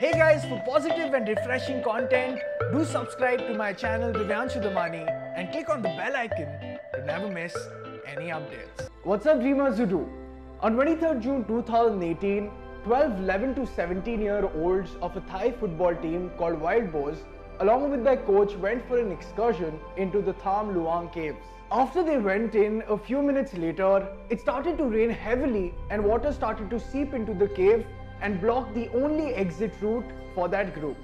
Hey guys, for positive and refreshing content, do subscribe to my channel Divyanshu Damani and click on the bell icon to never miss any updates. What's up dreamers, you do? On 23rd June 2018, 12 11 to 17-year-olds of a Thai football team called Wild Boars along with their coach went for an excursion into the Tham Luang caves. After they went in, a few minutes later, it started to rain heavily and water started to seep into the cave and block the only exit route for that group.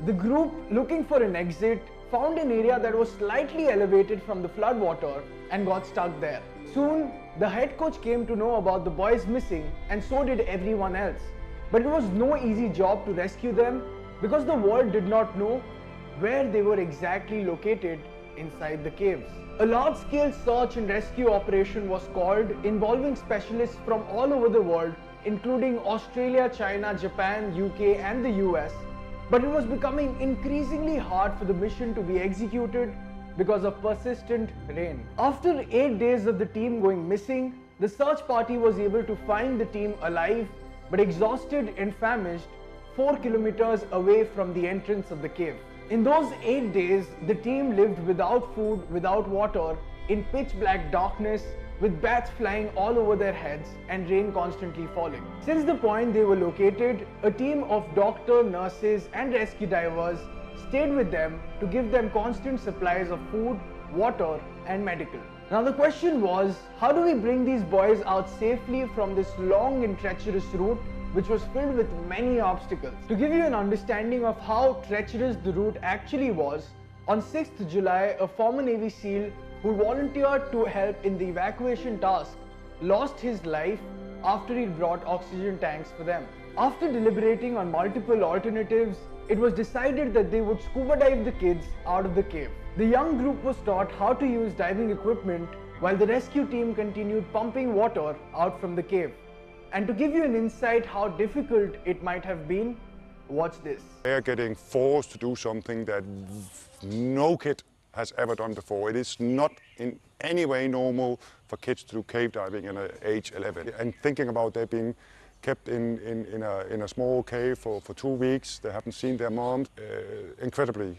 The group, looking for an exit, found an area that was slightly elevated from the flood water and got stuck there. Soon, the head coach came to know about the boys missing and so did everyone else. But it was no easy job to rescue them because the world did not know where they were exactly located inside the caves. A large-scale search and rescue operation was called involving specialists from all over the world, including Australia, China, Japan, UK and the US. But it was becoming increasingly hard for the mission to be executed because of persistent rain. After 8 days of the team going missing, the search party was able to find the team alive but exhausted and famished 4 kilometers away from the entrance of the cave. In those 8 days, the team lived without food, without water, in pitch black darkness, with bats flying all over their heads and rain constantly falling. Since the point they were located, a team of doctors, nurses and rescue divers stayed with them to give them constant supplies of food, water and medical. Now the question was, how do we bring these boys out safely from this long and treacherous route which was filled with many obstacles? To give you an understanding of how treacherous the route actually was, on 6th July, a former Navy SEAL who volunteered to help in the evacuation task lost his life after he brought oxygen tanks for them. After deliberating on multiple alternatives, it was decided that they would scuba dive the kids out of the cave. The young group was taught how to use diving equipment while the rescue team continued pumping water out from the cave. And to give you an insight how difficult it might have been, watch this. They are getting forced to do something that no kid has ever done before. It is not in any way normal for kids to do cave diving at age 11. And thinking about they being kept in a small cave for 2 weeks, they haven't seen their moms, incredibly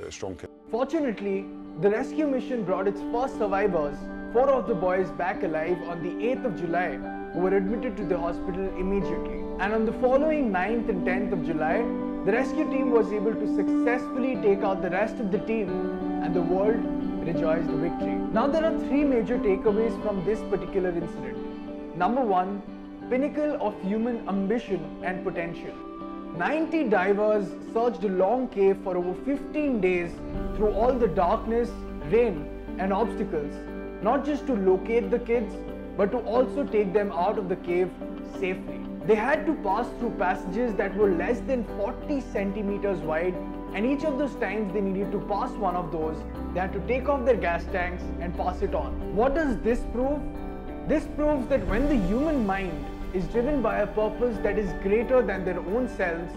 strong kids. Fortunately, the rescue mission brought its first survivors, 4 of the boys back alive on the 8th of July, who were admitted to the hospital immediately. And on the following 9th and 10th of July, the rescue team was able to successfully take out the rest of the team and the world rejoiced the victory. Now there are 3 major takeaways from this particular incident. Number 1, pinnacle of human ambition and potential. 90 divers searched a long cave for over 15 days through all the darkness, rain and obstacles, not just to locate the kids, but to also take them out of the cave safely. They had to pass through passages that were less than 40 centimeters wide, and each of those times they needed to pass one of those, they had to take off their gas tanks and pass it on. What does this prove? This proves that when the human mind is driven by a purpose that is greater than their own selves,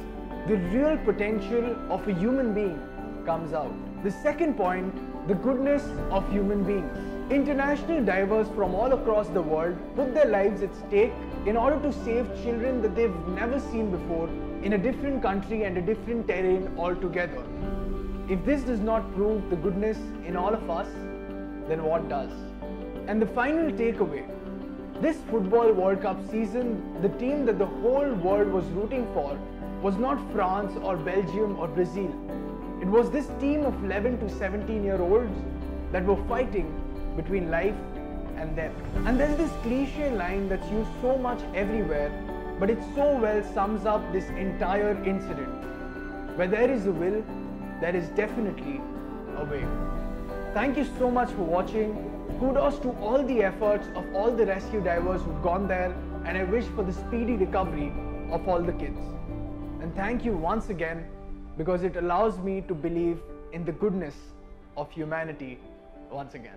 the real potential of a human being comes out. The second point, the goodness of human beings. International divers from all across the world put their lives at stake in order to save children that they've never seen before in a different country and a different terrain altogether. If this does not prove the goodness in all of us, then what does? And the final takeaway, this Football World Cup season, the team that the whole world was rooting for was not France or Belgium or Brazil. It was this team of 11 to 17-year-olds that were fighting between life and death. And there's this cliche line that's used so much everywhere, but it so well sums up this entire incident. Where there is a will, there is definitely a way. Thank you so much for watching. Kudos to all the efforts of all the rescue divers who've gone there, and I wish for the speedy recovery of all the kids. And thank you once again, because it allows me to believe in the goodness of humanity once again.